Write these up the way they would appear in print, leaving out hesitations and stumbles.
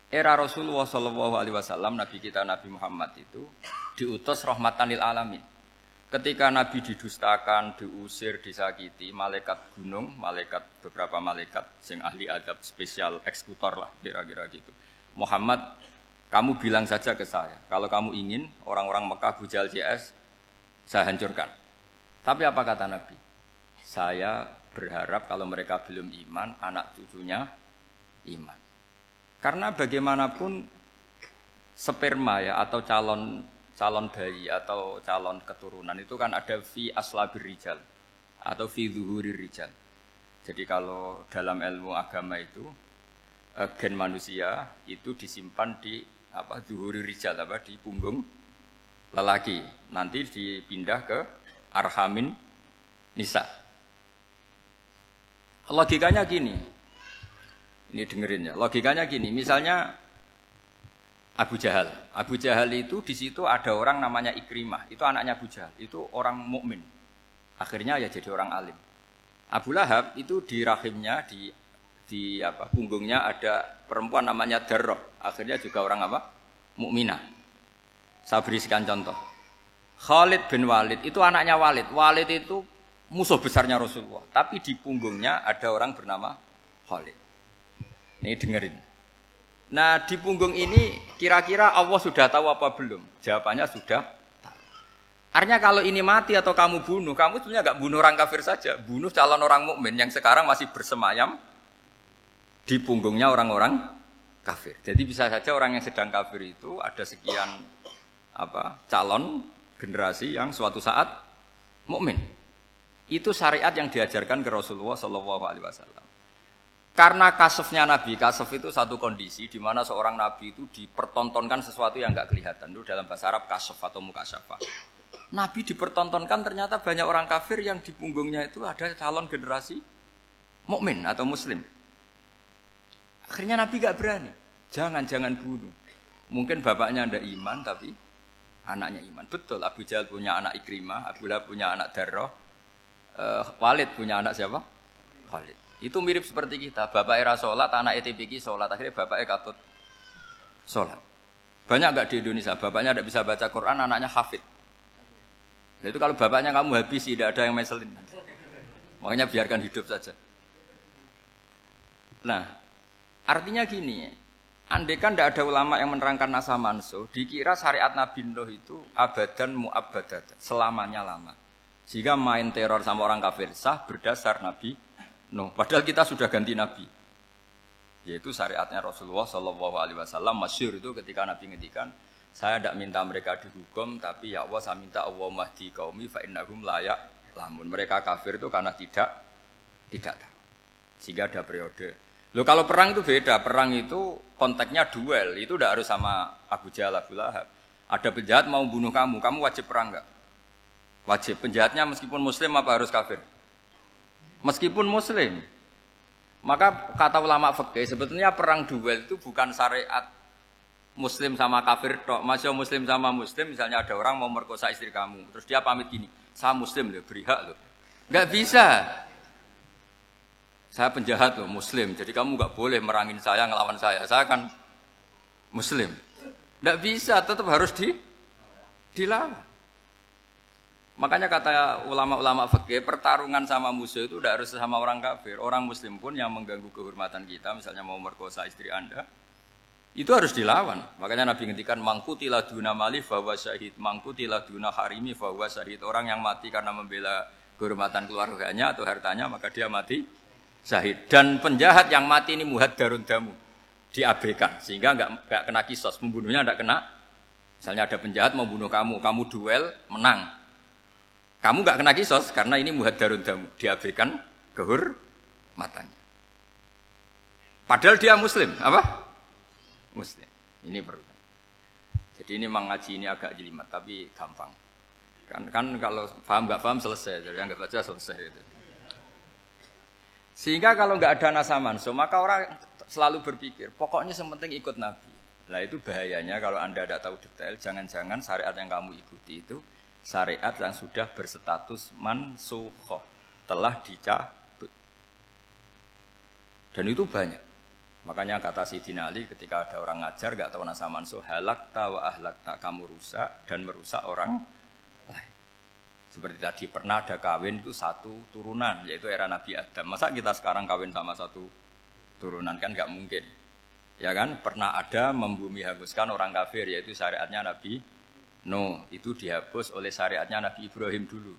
Era Rasulullah Shallallahu Alaihi Wasallam, Nabi kita Nabi Muhammad itu diutus rahmatan lil alamin. Ketika Nabi didustakan, diusir, disakiti, malaikat gunung, beberapa malaikat sing ahli adab spesial eksekutor lah kira-kira gitu. Muhammad, kamu bilang saja ke saya, kalau kamu ingin orang-orang Mekah Abu Jahal CS, saya hancurkan. Tapi apa kata Nabi? Saya berharap kalau mereka belum iman, anak cucunya iman. Karena bagaimanapun sperma ya atau calon bayi atau calon keturunan itu kan ada fi aslabir rijal atau fi zuhurir rijal. Jadi kalau dalam ilmu agama itu gen manusia itu disimpan di zuhurir rijal di punggung lelaki. Nanti dipindah ke arhamin nisa. Logikanya gini. Ini dengerin ya. Logikanya gini, misalnya Abu Jahal. Abu Jahal itu di situ ada orang namanya Ikrimah. Itu anaknya Abu Jahal. Itu orang mukmin. Akhirnya ya jadi orang alim. Abu Lahab itu di rahimnya di punggungnya ada perempuan namanya Darroh. Akhirnya juga orang mukminah. Saya berikan contoh. Khalid bin Walid itu anaknya Walid. Walid itu musuh besarnya Rasulullah. Tapi di punggungnya ada orang bernama Khalid. Ini dengerin. Nah di punggung ini kira-kira Allah sudah tahu apa belum? Jawabannya sudah tahu. Artinya kalau ini mati atau kamu bunuh, kamu sebenarnya nggak bunuh orang kafir saja, bunuh calon orang mukmin yang sekarang masih bersemayam di punggungnya orang-orang kafir. Jadi bisa saja orang yang sedang kafir itu ada sekian calon generasi yang suatu saat mukmin. Itu syariat yang diajarkan ke Rasulullah Shallallahu Alaihi Wasallam. Karena kasofnya Nabi, kasof itu satu kondisi di mana seorang Nabi itu dipertontonkan sesuatu yang enggak kelihatan. Itu dalam bahasa Arab kasof atau mukasyafa. Nabi dipertontonkan ternyata banyak orang kafir yang di punggungnya itu ada calon generasi mukmin atau muslim. Akhirnya Nabi enggak berani. Jangan bunuh. Mungkin bapaknya ada iman tapi anaknya iman. Betul, Abu Jahal punya anak Ikrimah, Abu Lahab punya anak Darroh, Walid punya anak siapa? Khalid. Itu mirip seperti kita, bapak era sholat, anak ETPK sholat, akhirnya bapaknya katut sholat. Banyak enggak di Indonesia, bapaknya tidak bisa baca Quran, anaknya hafid. Itu kalau bapaknya kamu habisi, tidak ada yang meselin. Makanya biarkan hidup saja. Nah, artinya gini, andaikan tidak ada ulama yang menerangkan nasa mansuh, dikira syariat Nabi Nuh itu abadan mu'abbadat, selamanya lama. Sehingga main teror sama orang kafir sah berdasar Nabi Nuh, padahal kita sudah ganti Nabi. Yaitu syariatnya Rasulullah Shallallahu Alaihi Wasallam masyhur itu ketika Nabi ngendikan, saya tidak minta mereka dihukum, tapi ya Allah saya minta Allah mahdi qaumi fa innahum layak lamun. Mereka kafir itu karena tidak tahu. Sehingga ada periode. Loh kalau perang itu beda, perang itu konteksnya duel, itu tidak harus sama Abu Jahal, Abu Lahab. Ada penjahat mau bunuh kamu wajib perang enggak? Wajib. Penjahatnya meskipun muslim apa harus kafir? Meskipun muslim. Maka kata ulama fikih sebetulnya perang duel itu bukan syariat muslim sama kafir tok. Masih muslim sama muslim, misalnya ada orang mau merkosa istri kamu, terus dia pamit gini, saya muslim loh, beri hak loh. Enggak bisa. Saya penjahat loh, muslim. Jadi kamu enggak boleh merangin saya, ngelawan saya. Saya kan muslim. Enggak bisa, tetap harus dilawan. Makanya kata ulama-ulama fikih, pertarungan sama musuh itu tidak harus sama orang kafir. Orang muslim pun yang mengganggu kehormatan kita, misalnya mau merkosa istri Anda, itu harus dilawan. Makanya Nabi ngendikan, mangkutila duna mali fahuwa syahid, mangkutila duna harimi fahuwa syahid. Orang yang mati karena membela kehormatan keluarganya atau hartanya, maka dia mati syahid. Dan penjahat yang mati ini muhaddarun damu, diabaikan, sehingga enggak kena kisos, membunuhnya enggak kena. Misalnya ada penjahat mau bunuh kamu duel, menang. Kamu enggak kena kisos karena ini muhaddarun damu, diabaikan kehormatannya. Padahal dia muslim, apa? Muslim. Ini perlu. Jadi ini mengaji ini agak jelimet tapi gampang. Kan kalau paham enggak paham selesai, jadi enggak baca selesai itu. Sehingga kalau enggak ada nasa mansuh, maka orang selalu berpikir, pokoknya sementing ikut Nabi. Nah itu bahayanya kalau Anda tidak tahu detail, jangan-jangan syariat yang kamu ikuti itu syariat yang sudah berstatus mansukhoh, telah dicabut. Dan itu banyak. Makanya kata Sayyidina Ali ketika ada orang ngajar gak tahu nasa mansuh, halakta wa ahlakta, kamu rusak dan merusak orang lain. Seperti tadi pernah ada kawin itu satu turunan, yaitu era Nabi Adam. Masa kita sekarang kawin sama satu turunan, kan gak mungkin. Ya kan, pernah ada membumi hanguskan orang kafir, yaitu syariatnya Nabi Nuh. Itu dihapus oleh syariatnya Nabi Ibrahim dulu.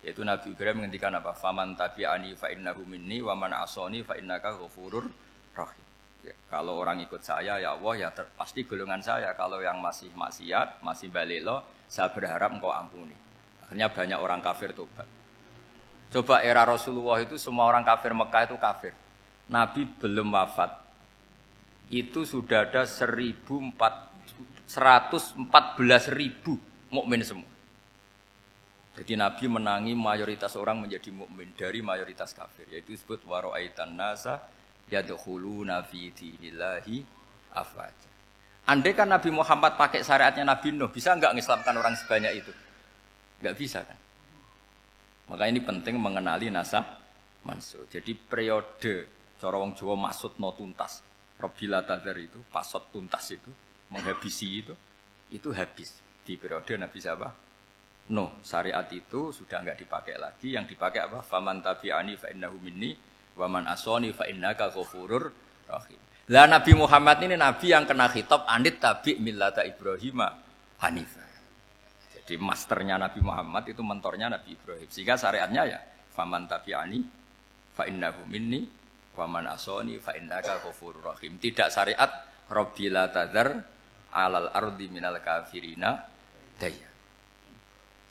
Yaitu Nabi Ibrahim menghentikan apa? Faman tabi'ani fa innahu minni wa man asoni fa innaka ghafurur rahim. Ya, kalau orang ikut saya ya Allah ya pasti golongan saya. Kalau yang masih maksiat, masih balelo, saya berharap engkau ampuni. Akhirnya banyak orang kafir tobat. Coba era Rasulullah itu semua orang kafir Mekah itu kafir. Nabi belum wafat. Itu sudah ada 114.000 mukmin semua. Jadi Nabi menangi mayoritas orang menjadi mukmin dari mayoritas kafir. Yaitu disebut wara'aitan nasa yadkhuluna fi dinillahi afwaja. Andai kan Nabi Muhammad pakai syariatnya Nabi Nuh, bisa enggak ngislamkan orang sebanyak itu? Enggak bisa kan? Maka ini penting mengenali nasah mansuh. Jadi periode cara wong Jawa maksud no tuntas. Robila tadar itu, pasot tuntas itu, menghabisi itu habis di periode Nabi siapa? Nuh. Syariat itu sudah enggak dipakai lagi, yang dipakai apa? Faman tabi'ani fa innahu minni wa man asoni fa innaka ghafurur rahim. Lah Nabi Muhammad ini nabi yang kena khitab anit tabi' millata Ibrahim hanifah. Jadi masternya Nabi Muhammad itu mentornya Nabi Ibrahim. Sehingga syariatnya ya faman tabi'ani fa innahu minni wa man asoni fa innaka ghafurur rahim. Tidak syariat rabbila tadzar alal ardi minal kafirina daya.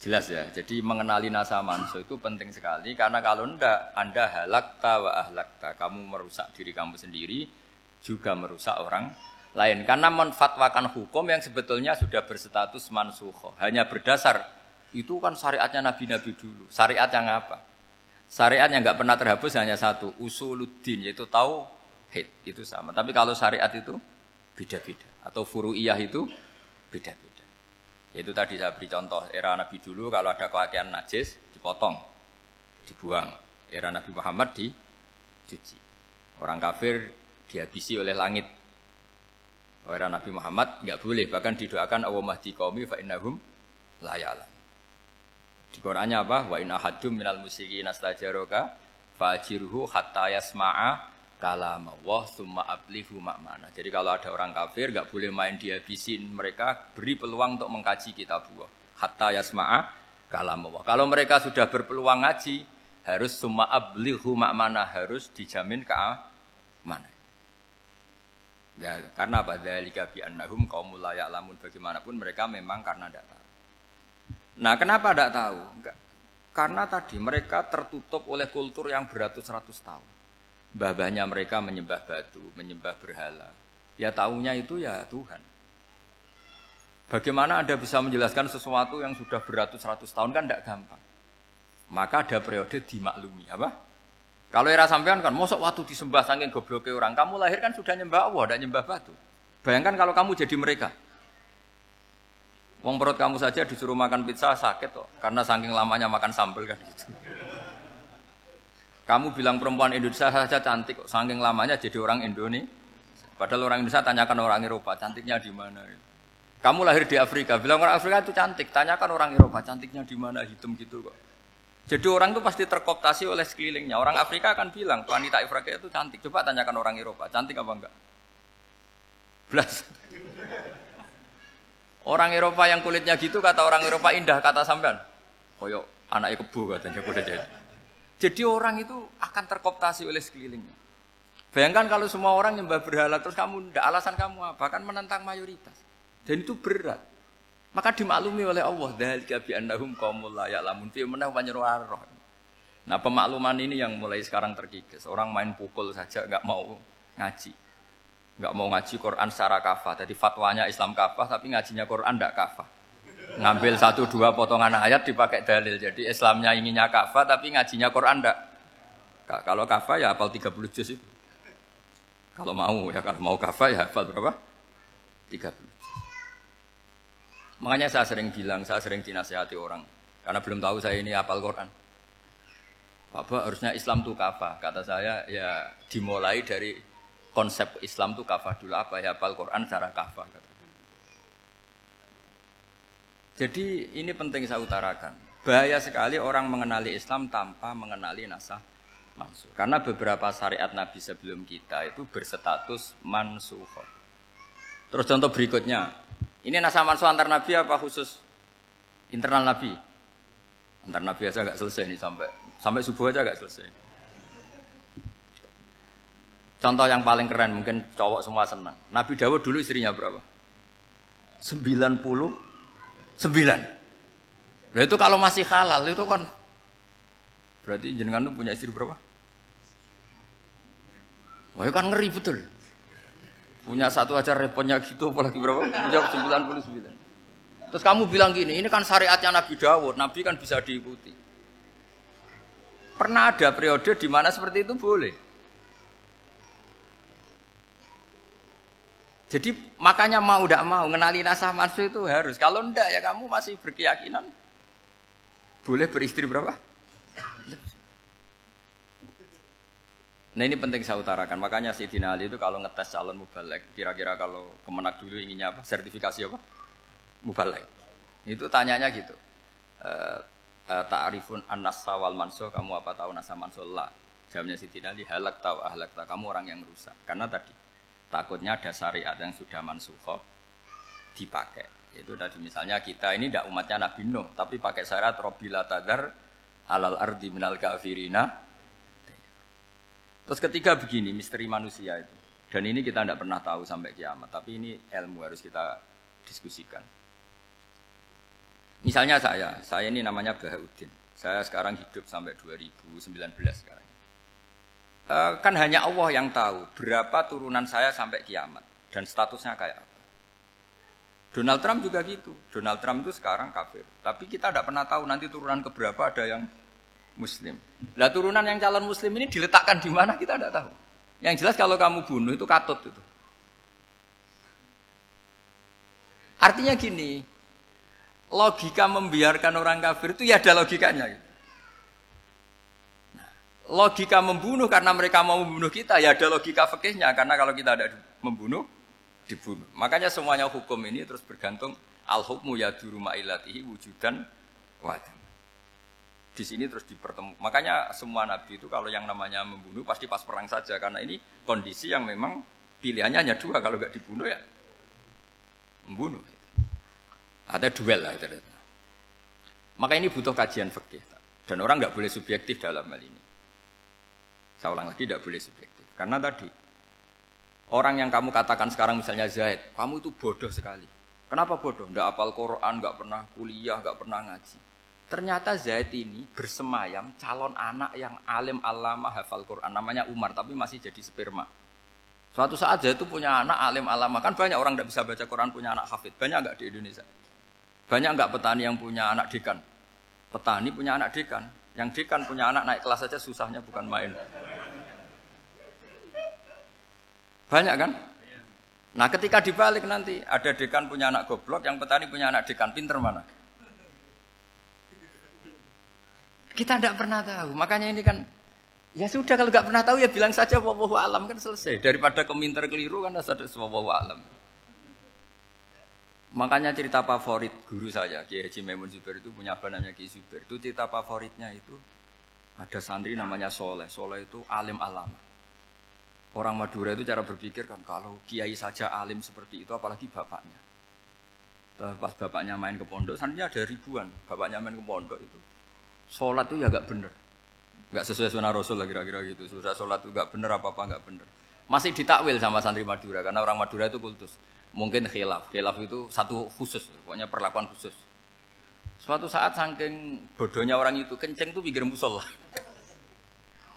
Jelas ya, jadi mengenali nasa mansuh itu penting sekali. Karena kalau tidak, Anda halakta wa ahlakta, kamu merusak diri kamu sendiri, juga merusak orang lain. Karena menfatwakan hukum yang sebetulnya sudah berstatus mansuh, hanya berdasar, itu kan syariatnya Nabi-Nabi dulu. Syariat yang apa? Syariat yang nggak pernah terhapus hanya satu, usuluddin, yaitu tauhid, itu sama. Tapi kalau syariat itu beda-beda, atau furu'iyah itu beda-beda. Itu tadi saya beri contoh, era Nabi dulu kalau ada pakaian najis dipotong, dibuang. Era Nabi Muhammad dicuci. Orang kafir dihabisi oleh langit. Era Nabi Muhammad enggak boleh, bahkan didoakan Allahumma hdi qaumi fa innahum la ya'lamun. Di Qur'annya apa? Wa in ahadum minal musyrikin astajaraka fajirhu hatta yasma'a kalam Allah summa ablihu makmana. Jadi kalau ada orang kafir enggak boleh main dihabisin, mereka beri peluang untuk mengkaji kitabullah hatta yasma'a kalam Allah. Kalau mereka sudah berpeluang ngaji, harus summa ablihu makmana, harus dijamin keamanan. Ya, karena apa? Dzalika bi annahum qaumul la ya'lamun, bagaimanapun mereka memang karena tidak tahu. Nah, kenapa tidak tahu? Enggak. Karena tadi mereka tertutup oleh kultur yang beratus-ratus tahun. Mbah-mbahnya mereka menyembah batu, menyembah berhala. Ya taunya itu ya Tuhan. Bagaimana Anda bisa menjelaskan sesuatu yang sudah beratus-ratus tahun kan tidak gampang. Maka ada periode dimaklumi. Apa? Kalau era sampean kan, mosok waktu disembah saking gobloknya orang. Kamu lahir kan sudah nyembah Allah, tidak nyembah batu. Bayangkan kalau kamu jadi mereka. Wong perut kamu saja disuruh makan pizza sakit kok. Karena saking lamanya makan sambal kan gitu. Kamu bilang perempuan Indonesia saja cantik kok, saking lamanya jadi orang Indonesia. Padahal orang Indonesia tanyakan orang Eropa, cantiknya di mana? Kamu lahir di Afrika, bilang orang Afrika itu cantik, tanyakan orang Eropa, cantiknya di mana? Hitam gitu kok. Jadi orang itu pasti terkooptasi oleh sekelilingnya. Orang Afrika akan bilang, wanita Afrika itu cantik. Coba tanyakan orang Eropa, cantik apa enggak? Belas. Orang Eropa yang kulitnya gitu, kata orang Eropa indah, kata sampean. Koyok anaknya kebo katanya, udah jadi. Jadi orang itu akan terkooptasi oleh sekelilingnya. Bayangkan kalau semua orang nyembah berhala, terus kamu tidak, alasan kamu apa? Kan menentang mayoritas. Dan itu berat. Maka dimaklumi oleh Allah. Dzalika bi annahum qaumul la ya'lamun fi manah panyeruar. Nah, pemakluman ini yang mulai sekarang terkikis. Orang main pukul saja enggak mau ngaji. Enggak mau ngaji Quran secara kafah. Jadi fatwanya Islam kafah tapi ngajinya Quran enggak kafah. Ngambil 1-2 potongan ayat dipakai dalil. Jadi Islamnya inginnya kafah tapi ngajinya Quran enggak. Kalau kafah ya hafal 30 juz itu. Kalau mau ya, kalau mau kafah ya hafal berapa? 30. Makanya saya sering bilang, saya sering dinasihati orang karena belum tahu saya ini hafal Quran. Bapak harusnya Islam itu kafah. Kata saya ya dimulai dari konsep Islam itu kafah dulu apa ya, hafal Quran secara kafah. Jadi ini penting saya utarakan. Bahaya sekali orang mengenali Islam tanpa mengenali nasakh mansukh. Karena beberapa syariat Nabi sebelum kita itu berstatus mansukh. Terus contoh berikutnya, ini nasakh mansukh antar Nabi apa khusus internal Nabi? Antar Nabi aja nggak selesai nih sampai subuh aja nggak selesai. Contoh yang paling keren mungkin cowok semua senang. Nabi Dawud dulu istrinya berapa? 99. Nah itu kalau masih halal itu kan berarti jenengan tuh punya istri berapa? Wah itu kan ngeri betul. Punya satu aja repotnya gitu apalagi berapa? Punya 99. Terus kamu bilang gini, ini kan syariatnya Nabi Dawud, Nabi kan bisa diikuti. Pernah ada periode di mana seperti itu boleh. Jadi makanya mau tidak mau ngenali nasakh mansukh itu harus. Kalau enggak ya kamu masih berkeyakinan boleh beristri berapa? Nah ini penting saya utarakan. Makanya Sayyidina Ali itu kalau ngetes calon mubaligh, kira-kira kalau Kemenak dulu inginnya apa? Sertifikasi apa? Mubaligh. Itu tanyanya gitu. Ta'rifun an-nassa wal mansukh, kamu apa tahu nasakh mansukh? La. Jawabnya Sayyidina Ali, halak tahu ahlak tahu, kamu orang yang rusak. Karena tadi takutnya ada syariat yang sudah mansukh dipakai. Itu tadi misalnya kita ini tidak umatnya Nabi Nuh, tapi pakai syarat robila tadar alal ardi minal kafirina. Terus ketiga begini, misteri manusia itu. Dan ini kita tidak pernah tahu sampai kiamat, tapi ini ilmu harus kita diskusikan. Misalnya saya ini namanya Bahauddin. Saya sekarang hidup sampai 2019 sekarang. Kan hanya Allah yang tahu berapa turunan saya sampai kiamat dan statusnya kayak apa. Donald Trump juga gitu. Donald Trump itu sekarang kafir, tapi kita tidak pernah tahu nanti turunan keberapa ada yang Muslim. Lah turunan yang calon Muslim ini diletakkan di mana kita tidak tahu. Yang jelas kalau kamu bunuh itu katut itu. Artinya gini, logika membiarkan orang kafir itu ya ada logikanya. Gitu. Logika membunuh karena mereka mau membunuh kita, ya ada logika fikihnya. Karena kalau kita ada membunuh, dibunuh. Makanya semuanya hukum ini terus bergantung al-hukmu yaduru ma'ilatihi wujudan wadam. Di sini terus dipertemukan. Makanya semua nabi itu kalau yang namanya membunuh pasti pas perang saja. Karena ini kondisi yang memang pilihannya hanya dua. Kalau nggak dibunuh ya membunuh. Ada duel lah. Maka ini butuh kajian fikih. Dan orang nggak boleh subjektif dalam hal ini. Saya ulang lagi, tidak boleh subjektif. Karena tadi, orang yang kamu katakan sekarang misalnya Zaid, kamu itu bodoh sekali. Kenapa bodoh? Tidak hafal Quran, nggak pernah kuliah, nggak pernah ngaji. Ternyata Zaid ini bersemayam calon anak yang alim alama hafal Quran. Namanya Umar, tapi masih jadi sperma. Suatu saat Zaid itu punya anak alim alama. Kan banyak orang tidak bisa baca Quran, punya anak hafid. Banyak nggak di Indonesia? Banyak nggak petani yang punya anak dekan? Petani punya anak dekan. Yang dekan punya anak naik kelas saja susahnya bukan main. Banyak kan? Nah ketika dibalik nanti ada dekan punya anak goblok, yang petani punya anak dekan pinter mana? Kita tidak pernah tahu. Makanya ini kan ya sudah kalau nggak pernah tahu ya bilang saja wallahu alam kan selesai. Daripada keminter keliru kan ada wallahu alam. Makanya cerita favorit guru saya, Kiai Haji Maimun Zubair itu punya apa namanya Kiai Zubair. Itu cerita favoritnya itu ada santri namanya Soleh. Soleh itu alim alama. Orang Madura itu cara berpikir kan kalau kiai saja alim seperti itu apalagi bapaknya. Pas bapaknya main ke pondok, santrinya ada ribuan. Bapaknya main ke pondok itu. Sholat itu ya enggak benar. Enggak sesuai sunnah Rasul lah kira-kira gitu. Sudah sholat itu enggak benar apa-apa enggak benar. Masih ditakwil sama santri Madura karena orang Madura itu kultus. Mungkin khilaf itu satu khusus, pokoknya perlakuan khusus. Suatu saat saking bodohnya orang itu kenceng tuh pinggir musola.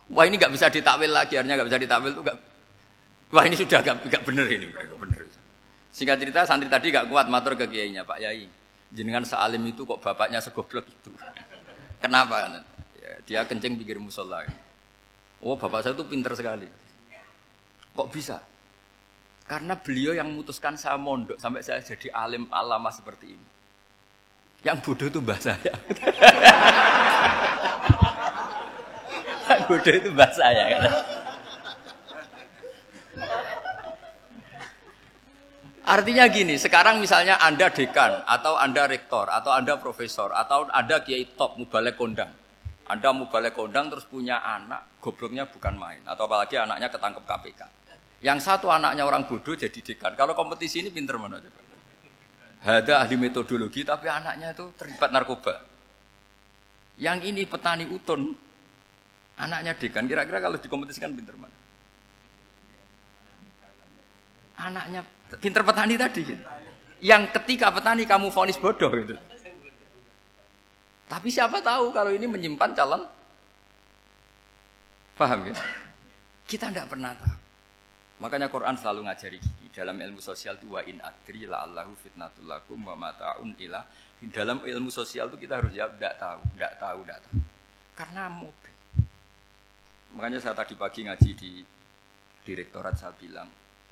Wah ini nggak bisa ditakwil lagi, akhirnya nggak bisa ditakwil tuh nggak. Wah ini sudah nggak bener ini, nggak bener. Singkat cerita santri tadi nggak kuat matur ke kiainya, Pak Yai, jenengan sealim itu kok bapaknya segoblok itu. Kenapa? Ya, dia kenceng pinggir musola. Oh bapak saya tuh pinter sekali. Kok bisa? Karena beliau yang memutuskan saya mondok sampai saya jadi alim alama seperti ini. Yang bodoh itu mbah saya. Yang bodoh itu mbah saya. Artinya gini, sekarang misalnya Anda dekan, atau Anda rektor, atau Anda profesor, atau Anda kiai top, mubalek kondang. Anda mubalek kondang terus punya anak, gobloknya bukan main. Atau apalagi anaknya ketangkep KPK. Yang satu anaknya orang bodoh jadi dekan. Kalau kompetisi ini pinter mana coba? Ada ahli metodologi, tapi anaknya itu terlibat narkoba. Yang ini petani utun, anaknya dekan. Kira-kira kalau dikompetisikan pinter mana? Anaknya pinter petani tadi gitu. Yang ketika petani kamu vonis bodoh gitu. Tapi siapa tahu kalau ini menyimpan calon. Paham ya? Kita tidak pernah tahu. Makanya Quran selalu ngajari dalam ilmu sosial itu wa in adri la'allahu fitnatul lakum wa mata'un ila. Dalam ilmu sosial itu kita harus jawab tidak tahu. Karena mobil. Makanya saya tadi pagi ngaji di direktorat saya bilang,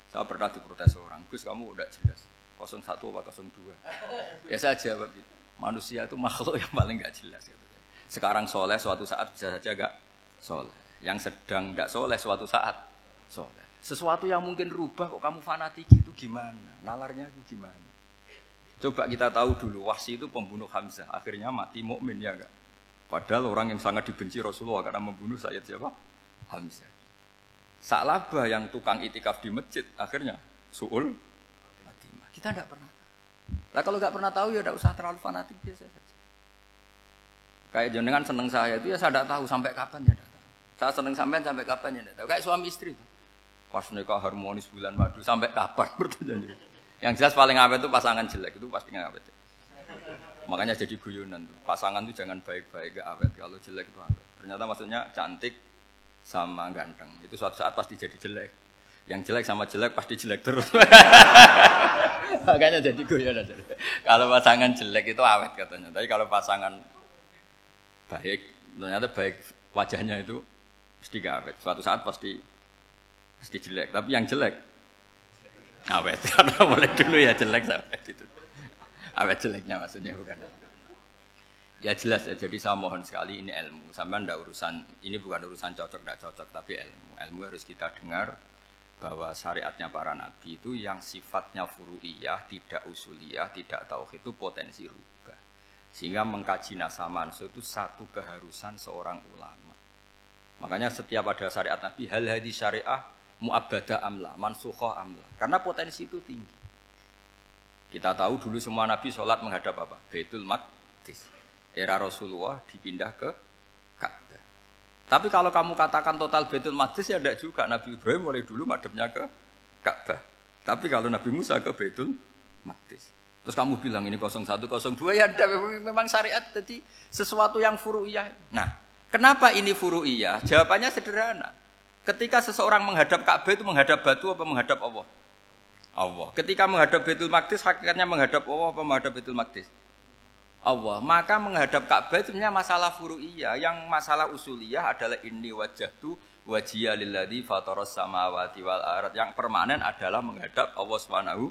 saya pernah diprotes orang, Gus kamu udah jelas 01 apa 02. Ya saya jawab gitu. Manusia itu makhluk yang paling enggak jelas gitu. Sekarang soleh suatu saat bisa saja enggak soleh. Yang sedang enggak soleh suatu saat soleh. Sesuatu yang mungkin rubah kok kamu fanatik itu gimana? Nalarnya itu gimana? Coba kita tahu dulu Wahsy itu pembunuh Hamzah, akhirnya mati mukmin ya enggak? Padahal orang yang sangat dibenci Rasulullah karena membunuh Sayyid siapa? Hamzah. Sa'labah yang tukang itikaf di masjid, akhirnya su'ul khatimah. Kita tidak pernah tahu. Nah kalau nggak pernah tahu ya tidak usah terlalu fanatik biasa saja. Kayak jenengan seneng saya itu ya saya tidak tahu sampai kapan ya tidak tahu. Saya seneng sampean sampai kapan ya tidak tahu. Kayak suami istri itu. Pas nikah harmonis bulan madu sampai kapan bertanya. Yang jelas paling awet itu pasangan jelek itu pasti nggak awet. Makanya jadi guyonan tuh. Pasangan itu jangan baik-baik nggak awet. Kalau jelek itu awet. Ternyata maksudnya cantik sama ganteng. Itu suatu saat pasti jadi jelek. Yang jelek sama jelek pasti jelek terus. Makanya jadi guyonan. Kalau pasangan jelek itu awet katanya. Tapi kalau pasangan baik, ternyata baik wajahnya itu pasti gak awet. Suatu saat pasti jelek. Tapi yang jelek awet. Karena mulai dulu ya jelek sampai itu. Awet jeleknya maksudnya bukan. Ya jelas ya, jadi saya mohon sekali ini ilmu. Sampai ndak urusan, ini bukan urusan cocok ndak cocok, tapi ilmu. Ilmu harus kita dengar bahwa syariatnya para nabi itu yang sifatnya furu'iyah, tidak usuliyah, tidak tauhid itu potensi rubah. Sehingga mengkaji nasah mansuh itu satu keharusan seorang ulama. Makanya setiap ada syariat nabi, hal hadis syariah mu'abbadah amla, mansukhah amla. Karena potensi itu tinggi. Kita tahu dulu semua nabi sholat menghadap apa? Baitul Maqdis. Era Rasulullah dipindah ke Ka'bah. Tapi kalau kamu katakan total Baitul Maqdis ya tidak juga. Nabi Ibrahim mulai dulu madhabnya ke Ka'bah. Tapi kalau Nabi Musa ke Baitul Maqdis. Terus kamu bilang ini 01, 02 ya memang syariat jadi sesuatu yang furu'iyah. Nah, kenapa ini furu'iyah? Jawabannya sederhana. Ketika seseorang menghadap Ka'bah itu menghadap batu apa menghadap Allah? Allah. Ketika menghadap Baitul Maqdis hakikatnya menghadap Allah apa menghadap Baitul Maqdis? Allah, maka menghadap Ka'bah itu sebenarnya masalah furu'iyah. Yang masalah usuliyah adalah inni wajjahtu wajhiya lilladzi fataras samawati wal ardh. Yang permanen adalah menghadap Allah Subhanahu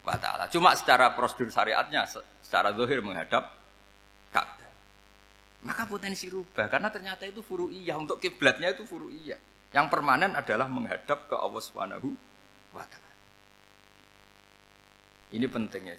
wa taala. Cuma secara prosedur syariatnya secara zahir menghadap Ka'bah. Maka potensi rubah karena ternyata itu furu'iyah, untuk kiblatnya itu furu'iyah. Yang permanen adalah menghadap ke Allah Subhanahu wa taala. Ini pentingnya.